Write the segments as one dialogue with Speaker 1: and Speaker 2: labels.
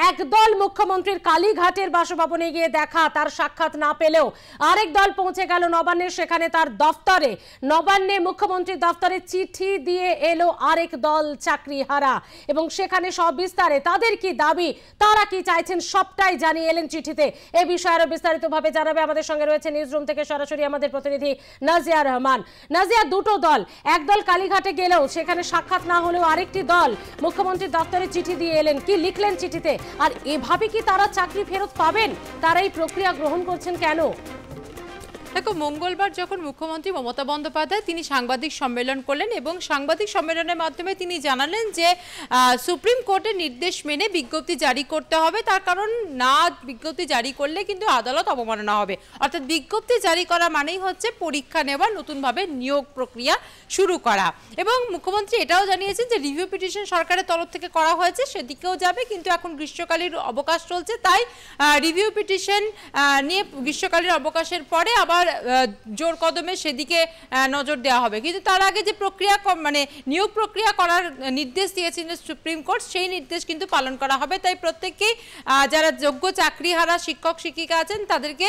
Speaker 1: একদল মুখ্যমন্ত্রীর কালীঘাটের বাসভবনে গিয়ে দেখা, তার সাক্ষাৎ না পেলেও আরেক দল পৌঁছে গেল নবান্নে, সেখানে তার দফতরে নবান্নে মুখ্যমন্ত্রীর দফতরে চিঠি দিয়ে এলো আরেক দল চাকরিহারা এবং সেখানে সব বিস্তারে তাদের কি দাবি, তারা কি চাইছেন সবটাই জানিয়ে এলেন চিঠিতে। এ বিষয়ে আরো বিস্তারিতভাবে জানাবে আমাদের সঙ্গে রয়েছে নিউজরুম থেকে সরাসরি আমাদের প্রতিনিধি নাজিয়া রহমান। নাজিয়া, দুটো দল, এক দল কালীঘাটে গেলেও সেখানে সাক্ষাৎ না হলেও আরেকটি দল মুখ্যমন্ত্রীর দফতরে চিঠি দিয়ে এলেন, কি লিখলেন চিঠিতে আর এভাবে কি তারা চাকরি ফেরত পাবেন? তারা এই প্রক্রিয়া গ্রহণ করছেন কেন?
Speaker 2: দেখো, মঙ্গলবার যখন মুখ্যমন্ত্রী মমতা বন্দ্যোপাধ্যায় তিনি সাংবাদিক সম্মেলন করলেন এবং সাংবাদিক সম্মেলনের মাধ্যমে তিনি জানালেন যে সুপ্রিম কোর্টের নির্দেশ মেনে বিজ্ঞপ্তি জারি করতে হবে, তার কারণ না বিজ্ঞপ্তি জারি করলে কিন্তু আদালত অবমাননা হবে। অর্থাৎ বিজ্ঞপ্তি জারি করা মানেই হচ্ছে পরীক্ষা নেওয়া, নতুনভাবে নিয়োগ প্রক্রিয়া শুরু করা। এবং মুখ্যমন্ত্রী এটাও জানিয়েছেন যে রিভিউ পিটিশন সরকারের তরফ থেকে করা হয়েছে, সেদিকেও যাবে, কিন্তু এখন গ্রীষ্মকালীন অবকাশ চলছে, তাই রিভিউ পিটিশন নিয়ে গ্রীষ্মকালীন অবকাশের পরে আবার জোর কদমে সেদিকে নজর দেওয়া হবে। কিন্তু তার আগে যে প্রক্রিয়া মানে নিয়োগ প্রক্রিয়া করার নির্দেশ দিয়েছেন সুপ্রিম কোর্ট, সেই নির্দেশ কিন্তু পালন করা হবে। তাই প্রত্যেককেই যারা যোগ্য চাকরিহারা শিক্ষক শিক্ষিকা আছেন তাদেরকে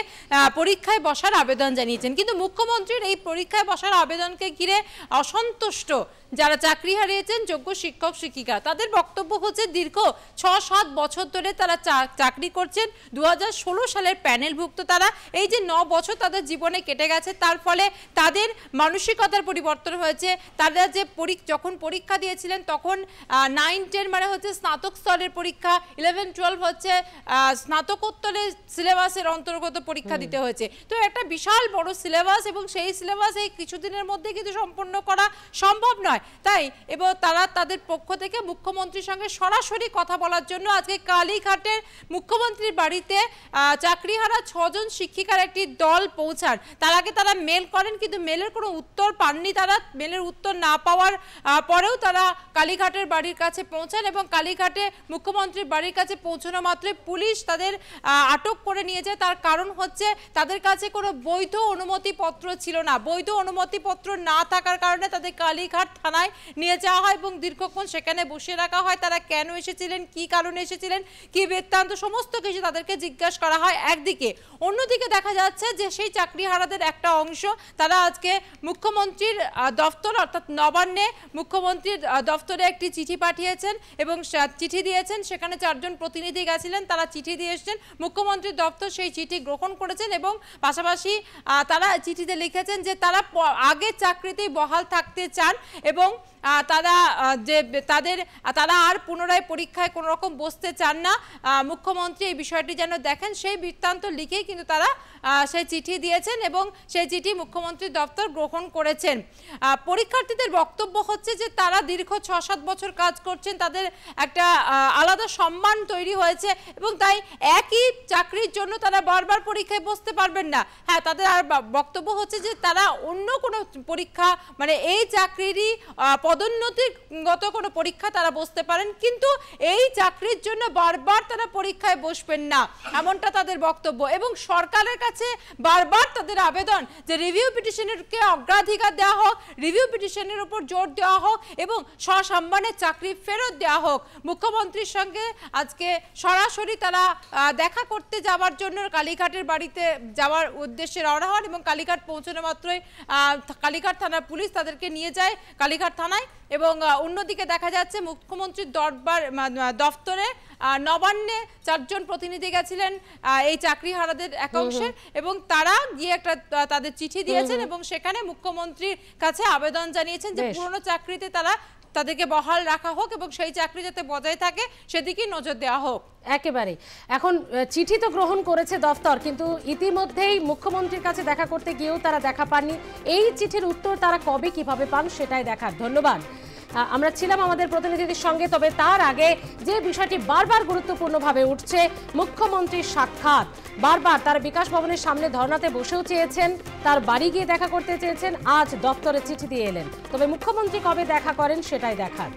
Speaker 2: পরীক্ষায় বসার আবেদন জানিয়েছেন। কিন্তু মুখ্যমন্ত্রীর এই পরীক্ষায় বসার আবেদনকে ঘিরে অসন্তুষ্ট যারা চাকরি হারিয়েছেন যোগ্য শিক্ষক শিক্ষিকা, তাদের বক্তব্য হচ্ছে দীর্ঘ ৬-৭ বছর ধরে তারা চাকরি করছেন, ২০১৬ সালের প্যানেলভুক্ত তারা। এই যে ৯ বছর তাদের জীবনে কেটে গেছে, তার ফলে তাদের মানসিকতার পরিবর্তন হয়েছে। তারা যে যখন পরীক্ষা দিয়েছিলেন তখন 9-10 মানে হচ্ছে স্নাতক স্তরের পরীক্ষা, 11-12 হচ্ছে স্নাতকোত্তরের সিলেবাসের অন্তর্গত পরীক্ষা দিতে হয়েছে। তো একটা বিশাল বড় সিলেবাস এবং সেই সিলেবাস এই কিছুদিনের মধ্যে কিন্তু সম্পন্ন করা সম্ভব নয়। তাই এবং তারা তাদের পক্ষ থেকে মুখ্যমন্ত্রীর সঙ্গে সরাসরি কথা বলার জন্য আজকে কালীঘাটের মুখ্যমন্ত্রীর বাড়িতে চাকরিহারা 6 জন শিক্ষিকার একটি দল পৌঁছান। তার আগে তারা মেল করেন, কিন্তু মেলের কোনো উত্তর পাননি তারা। মেলের উত্তর না পাওয়ার পরেও তারা কালীঘাটের বাড়ির কাছে পৌঁছান এবং কালীঘাটে মুখ্যমন্ত্রীর বাড়ির কাছে পৌঁছানো মাত্রই পুলিশ তাদের আটক করে নিয়ে যায়। তার কারণ হচ্ছে তাদের কাছে কোনো বৈধ অনুমতিপত্র ছিল না। বৈধ অনুমতিপত্র না থাকার কারণে তাদের কালীঘাট থানায় নিয়ে যাওয়া হয় এবং দীর্ঘক্ষণ সেখানে বসে রাখা হয়। তারা কেন এসেছিলেন, কি কারণে এসেছিলেন, কি বৃত্তান্ত, সমস্ত কিছু তাদেরকে জিজ্ঞাসা করা হয় একদিকে। অন্যদিকে দেখা যাচ্ছে যে সেই চাকরিহারাদের একটা অংশ তারা আজকে মুখ্যমন্ত্রীর দফতর অর্থাৎ নবান্নে মুখ্যমন্ত্রীর দফতরে একটি চিঠি পাঠিয়েছেন এবং চিঠি দিয়েছেন। সেখানে 4 জন প্রতিনিধি গেছিলেন, তারা চিঠি দিয়ে এসেছেন। মুখ্যমন্ত্রীর দফতর সেই চিঠি গ্রহণ করেছেন এবং পাশাপাশি তারা চিঠিতে লিখেছেন যে তারা আগে চাকরিতেই বহাল থাকতে চান এবং তারা আর পুনরায় পরীক্ষায় কোনো রকম বসতে চান না। মুখ্যমন্ত্রী এই বিষয়টি যেন দেখেন, সেই বৃত্তান্ত লিখেই কিন্তু তারা সেই চিঠি দিয়েছেন এবং সেই চিঠি মুখ্যমন্ত্রীর দপ্তর গ্রহণ করেছেন। পরীক্ষার্থীদের বক্তব্য হচ্ছে যে তারা দীর্ঘ ৬-৭ বছর কাজ করছেন, তাদের একটা আলাদা সম্মান তৈরি হয়েছে এবং তাই একই চাকরির জন্য তারা বারবার পরীক্ষায় বসতে পারবেন না। হ্যাঁ, তাদের আর বক্তব্য হচ্ছে যে তারা অন্য কোনো পরীক্ষা মানে এই চাকরিরই পদোন্নতিগত কোনো পরীক্ষা তারা বসতে পারেন, কিন্তু এই চাকরির জন্য বারবার তারা পরীক্ষায় বসবেন না, এমনটা তাদের বক্তব্য। এবং সরকারের কাছে বারবার তাদের আবেদন যে রিভিউ পিটিশনকে অগ্রাধিকার দেওয়া হোক, রিভিউ পিটিশনের উপর জোর দেওয়া হোক এবং সসম্মানে চাকরি ফেরত দেওয়া হোক। মুখ্যমন্ত্রীর সঙ্গে আজকে সরাসরি তারা দেখা করতে যাওয়ার জন্য কালীঘাটের বাড়িতে যাওয়ার উদ্দেশ্যে রওনা হন এবং কালীঘাট পৌঁছানো মাত্রই কালীঘাট থানার পুলিশ তাদেরকে নিয়ে যায় কালীঘাট থানায়। এবং অন্যদিকে দেখা যাচ্ছে মুখ্যমন্ত্রীর দফতরে নবান্নে 4 জন প্রতিনিধি গেছিলেন এই চাকরিহারাদের এক অংশের এবং তারা গিয়ে একটা তাদের চিঠি দিয়েছেন এবং সেখানে মুখ্যমন্ত্রীর কাছে আবেদন জানিয়েছেন যে পুরনো চাকরিতে তাদেরকে বহাল রাখা হোক এবং সেই চাকরি যাতে বজায় থাকে সেদিকে নজর দেওয়া হোক।
Speaker 1: একেবারে এখন চিঠি তো গ্রহণ করেছে দফতর, কিন্তু ইতিমধ্যেই মুখ্যমন্ত্রীর কাছে দেখা করতে গিয়েও তারা দেখা পাননি। এই চিঠির উত্তর তারা কবে কিভাবে পান সেটাই দেখার। ধন্যবাদ। আমরা ছিলাম আমাদের প্রতিনিধিদের সঙ্গে। তবে তার আগে যে বিষয়টি বারবার গুরুত্বপূর্ণভাবে উঠছে, মুখ্যমন্ত্রীর সাক্ষাৎ। বারবার তার বিকাশ ভবনের সামনে ধর্নাতে বসেও চেয়েছেন, তার বাড়ি গিয়ে দেখা করতে চেয়েছেন, আজ দপ্তরে চিঠি দিয়ে এলেন। তবে মুখ্যমন্ত্রী কবে দেখা করেন সেটাই দেখার।